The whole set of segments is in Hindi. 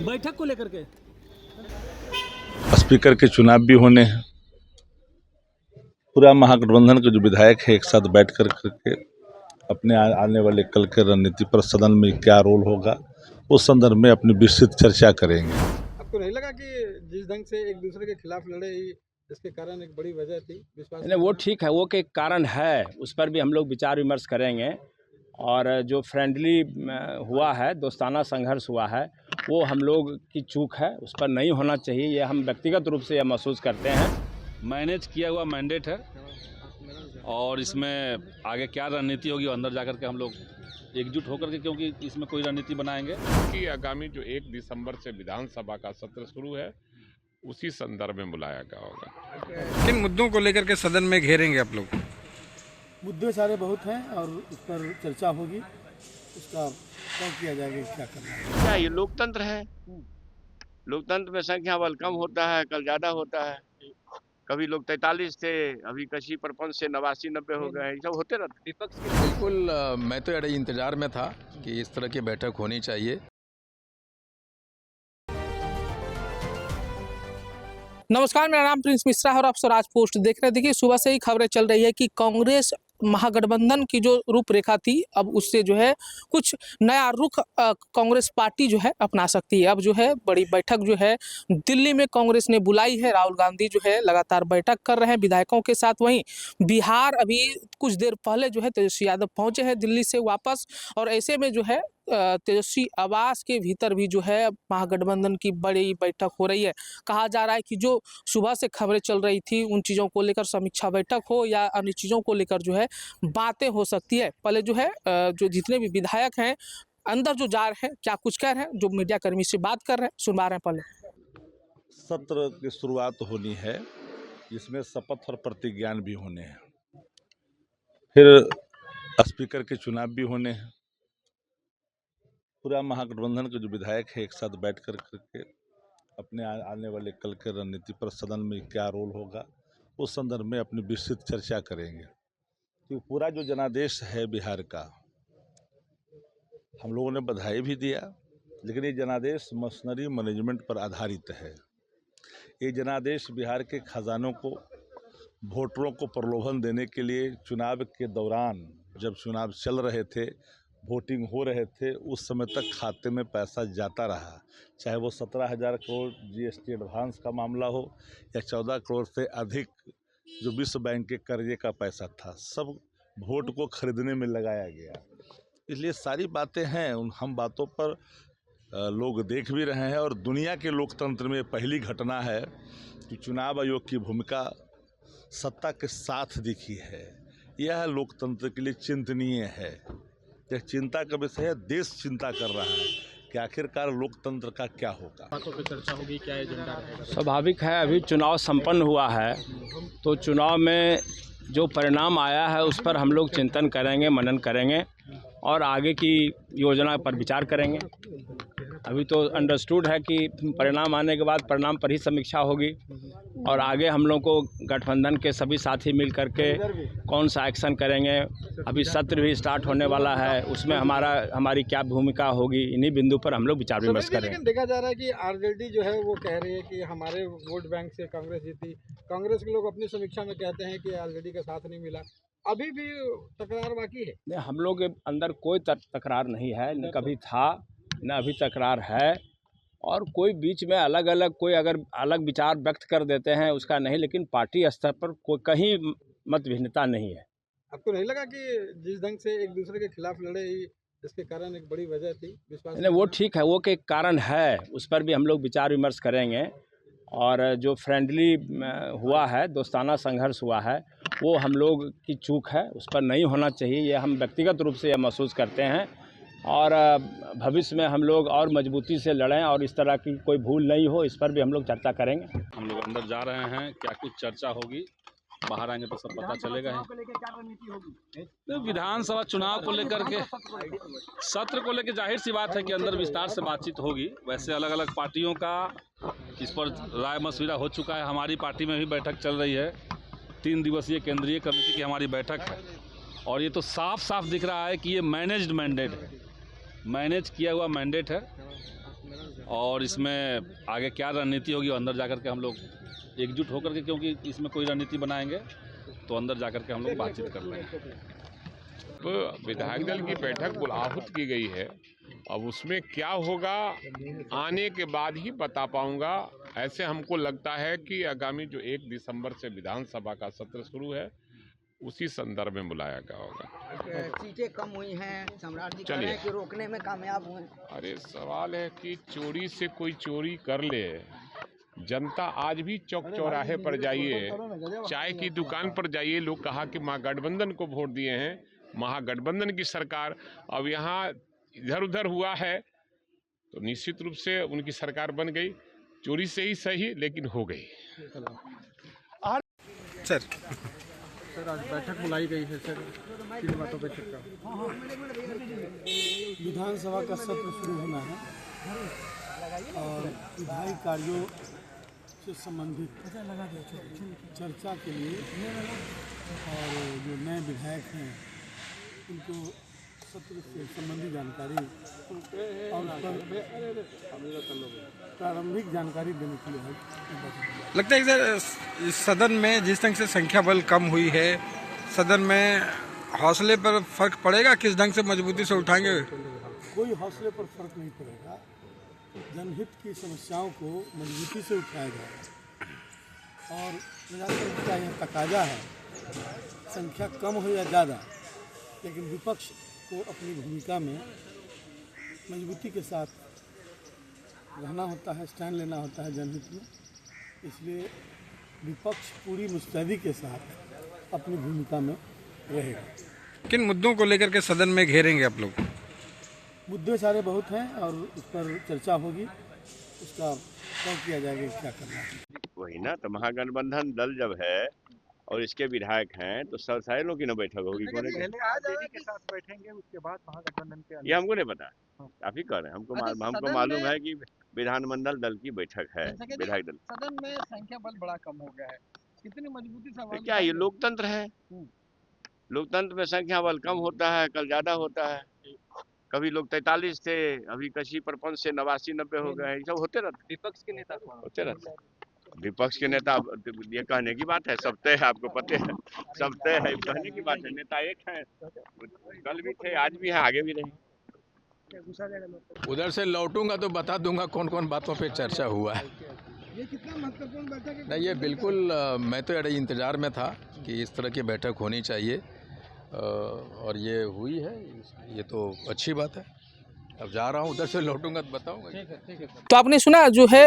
बैठक को लेकर के स्पीकर के चुनाव भी होने हैं। पूरा महागठबंधन के जो विधायक है एक साथ बैठ करके अपने आने वाले कल के रणनीति पर सदन में क्या रोल होगा उस संदर्भ में अपनी विस्तृत चर्चा करेंगे। आपको नहीं लगा कि जिस ढंग से एक दूसरे के खिलाफ लड़े इसके कारण एक बड़ी वजह थी विश्वास? नहीं, वो ठीक है, वो के कारण है, उस पर भी हम लोग विचार विमर्श करेंगे। और जो फ्रेंडली हुआ है, दोस्ताना संघर्ष हुआ है, वो हम लोग की चूक है, उस पर नहीं होना चाहिए। ये हम व्यक्तिगत रूप से यह महसूस करते हैं। मैनेज किया हुआ मैंडेट है और इसमें आगे क्या रणनीति होगी अंदर जाकर के हम लोग एकजुट होकर के, क्योंकि इसमें कोई रणनीति बनाएंगे कि आगामी जो 1 दिसंबर से विधानसभा का सत्र शुरू है उसी संदर्भ में बुलाया गया होगा। किन मुद्दों को लेकर के सदन में घेरेंगे आप लोग? मुद्दे सारे बहुत हैं और उस पर चर्चा होगी, उसका तय किया जाएगा क्या करना है। क्या ये लोकतंत्र है? लोकतंत्र में संख्या बल कम होता है, कल ज्यादा होता है। कभी लोग 43 थे, अभी कशी परपंच से 89-90 हो गए, ये सब होते रहते। बिल्कुल, मैं तो अड़े इंतजार में था कि इस तरह की बैठक होनी चाहिए। नमस्कार, मेरा नाम प्रिंस मिश्रा है और आप स्वराज पोस्ट देख रहे हैं। देखिए, सुबह से ही खबरें चल रही है कि कांग्रेस महागठबंधन की जो रूपरेखा थी, अब उससे जो है कुछ नया रुख कांग्रेस पार्टी जो है अपना सकती है। अब जो है बड़ी बैठक जो है दिल्ली में कांग्रेस ने बुलाई है। राहुल गांधी जो है लगातार बैठक कर रहे हैं विधायकों के साथ। वहीं बिहार अभी कुछ देर पहले जो है तेजस्वी यादव पहुंचे हैं दिल्ली से वापस, और ऐसे में जो है तेजस्वी आवास के भीतर भी जो है महागठबंधन की बड़ी बैठक हो रही है। कहा जा रहा है कि जो सुबह से खबरें चल रही थी उन चीज़ों को लेकर समीक्षा बैठक हो या अन्य चीज़ों को लेकर जो है बातें हो सकती है। पहले जो है जो जितने भी विधायक हैं अंदर जो जा रहे हैं, क्या कुछ कह रहे हैं, जो मीडिया कर्मी से बात कर रहे हैं, सुनवा रहे हैं। पहले सत्र की शुरुआत होनी है, इसमें शपथ और प्रतिज्ञान भी होने हैं, फिर स्पीकर के चुनाव भी होने हैं। पूरा महागठबंधन के जो विधायक है एक साथ बैठ करके अपने आने वाले कल के रणनीति पर सदन में क्या रोल होगा उस संदर्भ में अपनी विस्तृत चर्चा करेंगे। कि पूरा जो जनादेश है बिहार का, हम लोगों ने बधाई भी दिया, लेकिन ये जनादेश मशीनरी मैनेजमेंट पर आधारित है। ये जनादेश बिहार के खजानों को, वोटरों को प्रलोभन देने के लिए चुनाव के दौरान, जब चुनाव चल रहे थे, वोटिंग हो रहे थे, उस समय तक खाते में पैसा जाता रहा। चाहे वो 17,000 करोड़ जीएसटी एडवांस का मामला हो या 14 करोड़ से अधिक जो विश्व बैंक के कर्जे का पैसा था, सब वोट को खरीदने में लगाया गया। इसलिए सारी बातें हैं, उन हम बातों पर लोग देख भी रहे हैं। और दुनिया के लोकतंत्र में पहली घटना है कि चुनाव आयोग की भूमिका सत्ता के साथ दिखी है। यह लोकतंत्र के लिए चिंतनीय है। यह चिंता का विषय है। देश चिंता कर रहा है कि आखिरकार लोकतंत्र का क्या होगा। बातों पर चर्चा होगी, क्या एजेंडा रहेगा? स्वाभाविक है, अभी चुनाव संपन्न हुआ है तो चुनाव में जो परिणाम आया है उस पर हम लोग चिंतन करेंगे, मनन करेंगे और आगे की योजना पर विचार करेंगे। अभी तो अंडरस्टूड है कि परिणाम आने के बाद परिणाम पर ही समीक्षा होगी और आगे हम लोग को गठबंधन के सभी साथी मिल करके कौन सा एक्शन करेंगे। अभी सत्र भी स्टार्ट होने वाला है, उसमें हमारी क्या भूमिका होगी, इन्हीं बिंदु पर हम लोग विचार विमर्श करेंगे। लेकिन देखा जा रहा है कि आरजेडी जो है वो कह रही है कि हमारे वोट बैंक से कांग्रेस जीती। कांग्रेस के लोग अपनी समीक्षा में कहते हैं कि आरजेडी का साथ नहीं मिला। अभी भी तकरार बाकी है? नहीं, हम लोग के अंदर कोई तकरार नहीं है, न कभी था न अभी तकरार है। और कोई बीच में अलग अलग कोई अगर अलग विचार व्यक्त कर देते हैं उसका नहीं, लेकिन पार्टी स्तर पर कोई कहीं मत भिन्नता नहीं है। आपको नहीं लगा कि जिस ढंग से एक दूसरे के खिलाफ लड़े इसके कारण एक बड़ी वजह थी विश्वास? नहीं, वो ठीक है, वो के कारण है, उस पर भी हम लोग विचार विमर्श करेंगे। और जो फ्रेंडली हुआ है, दोस्ताना संघर्ष हुआ है, वो हम लोग की चूक है, उस पर नहीं होना चाहिए। ये हम व्यक्तिगत रूप से यह महसूस करते हैं और भविष्य में हम लोग और मजबूती से लड़ें और इस तरह की कोई भूल नहीं हो, इस पर भी हम लोग चर्चा करेंगे। हम लोग अंदर जा रहे हैं, क्या कुछ चर्चा होगी, बाहर आएंगे तो सब पता चलेगा। तो विधानसभा चुनाव को लेकर के, सत्र को लेकर जाहिर सी बात है कि अंदर विस्तार से बातचीत होगी। वैसे अलग अलग पार्टियों का इस पर राय मशविरा हो चुका है। हमारी पार्टी में भी बैठक चल रही है, 3 दिवसीय केंद्रीय कमेटी की हमारी बैठक है और ये तो साफ साफ दिख रहा है कि ये मैनेज्ड मैंडेट है। मैनेज किया हुआ मैंडेट है और इसमें आगे क्या रणनीति होगी अंदर जाकर के हम लोग एकजुट होकर के, क्योंकि इसमें कोई रणनीति बनाएंगे तो अंदर जाकर के हम लोग बातचीत कर लेंगे। विधायक दल की बैठक बुलाहट की गई है, अब उसमें क्या होगा आने के बाद ही बता पाऊंगा। ऐसे हमको लगता है कि आगामी जो 1 दिसंबर से विधानसभा का सत्र शुरू है उसी संदर्भ में बुलाया गया होगा। सीटें कम हुई हैं, सम्राट जी कह चलिए। रहे हैं कि रोकने में कामयाब हुए। अरे सवाल है कि चोरी से कोई चोरी कर ले। जनता आज भी चौक चौराहे पर जाइए, चाय की दुकान पर जाइए, लोग कहा कि महागठबंधन को वोट दिए हैं, महागठबंधन की सरकार। अब यहाँ इधर उधर हुआ है तो निश्चित रूप से उनकी सरकार बन गई, चोरी से ही सही लेकिन हो गई। सर आज बैठक बुलाई गई है सर, किन बातों पर चर्चा? विधानसभा का सत्र शुरू होना है और विधायी कार्यों से संबंधित चर्चा के लिए और जो नए विधायक हैं उनको सत्र से संबंधित जानकारी और प्रारंभिक जानकारी देने के लिए है। लगता है सर इस सदन में जिस ढंग से संख्या बल कम हुई है, सदन में हौसले पर फर्क पड़ेगा, किस ढंग से मजबूती से उठाएंगे? कोई हौसले पर फर्क नहीं पड़ेगा, जनहित की समस्याओं को मजबूती से उठाया जाएगा और प्रजातंत्र का यह तकाजा है, संख्या कम हो या ज़्यादा, लेकिन विपक्ष को अपनी भूमिका में मजबूती के साथ रहना होता है, स्टैंड लेना होता है जनहित में। इसलिए विपक्ष पूरी मुस्तैदी के साथ अपनी भूमिका में रहेगा। किन मुद्दों को लेकर के सदन में घेरेंगे आप लोग? मुद्दे सारे बहुत हैं और उस पर चर्चा होगी, उसका तय किया जाएगा क्या करना है। वही ना, तो महागठबंधन दल जब है और इसके विधायक हैं तो सारे लोग की ना बैठक होगी। के साथ बैठेंगे, उसके बाद महागठबंधन के ये हमको नहीं पता, आप ही कह रहे हैं। हमको मालूम है कि विधानमंडल दल की बैठक है, विधायक दल। सदन में संख्या बल बड़ा कम हो गया है, कितनी मजबूती से क्या ये लोकतंत्र है? लोकतंत्र में संख्या बल कम होता है, कल ज्यादा होता है। कभी लोग 43 थे, अभी कशी परपंच से 89-90 हो गए, सब होते रहते। विपक्ष के नेता होते रहते। विपक्ष के नेता ये कहने की बात है, सब तय है, आपको पता है, सब तय है, कहने की बात है। नेता एक है, कल भी थे, आज भी है, आगे भी रहेंगे। उधर से लौटूंगा तो बता दूंगा कौन कौन बातों पे चर्चा हुआ है। ये कितना महत्वपूर्ण बैठक है? नहीं, ये बिल्कुल मैं तो इंतज़ार में था कि इस तरह की बैठक होनी चाहिए और ये हुई है, ये तो अच्छी बात है। अब जा रहा हूँ, उधर से लौटूंगा तो बताऊंगा। ठीक है। तो आपने सुना जो है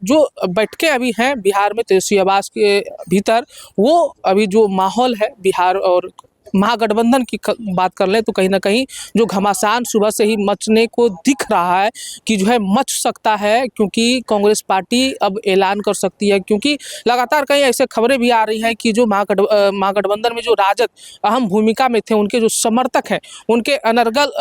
जो बैठकें अभी हैं बिहार में तेजस्वी आवास के भीतर, वो अभी जो माहौल है बिहार और महागठबंधन की बात कर लें तो कहीं ना कहीं जो घमासान सुबह से ही मचने को दिख रहा है कि जो है मच सकता है, क्योंकि कांग्रेस पार्टी अब ऐलान कर सकती है, क्योंकि लगातार कई ऐसे खबरें भी आ रही हैं कि जो महागठबंधन में जो राजद अहम भूमिका में थे, उनके जो समर्थक हैं, उनके अनर्गल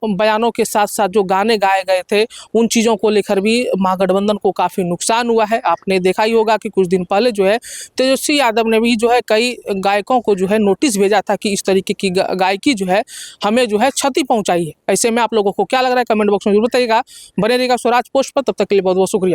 बयानों के साथ साथ जो गाने गाए गए थे, उन चीज़ों को लेकर भी महागठबंधन को काफ़ी नुकसान हुआ है। आपने देखा ही होगा कि कुछ दिन पहले जो है तेजस्वी यादव ने भी जो है कई गायकों को जो है नोटिस भेजा था कि इस तरीके की गायकी जो है हमें जो है क्षति पहुंचाई है। ऐसे में आप लोगों को क्या लग रहा है, कमेंट बॉक्स में जरूर बताइएगा। बने रहिएगा स्वराज पोस्ट पर, तब तक के लिए बहुत बहुत शुक्रिया।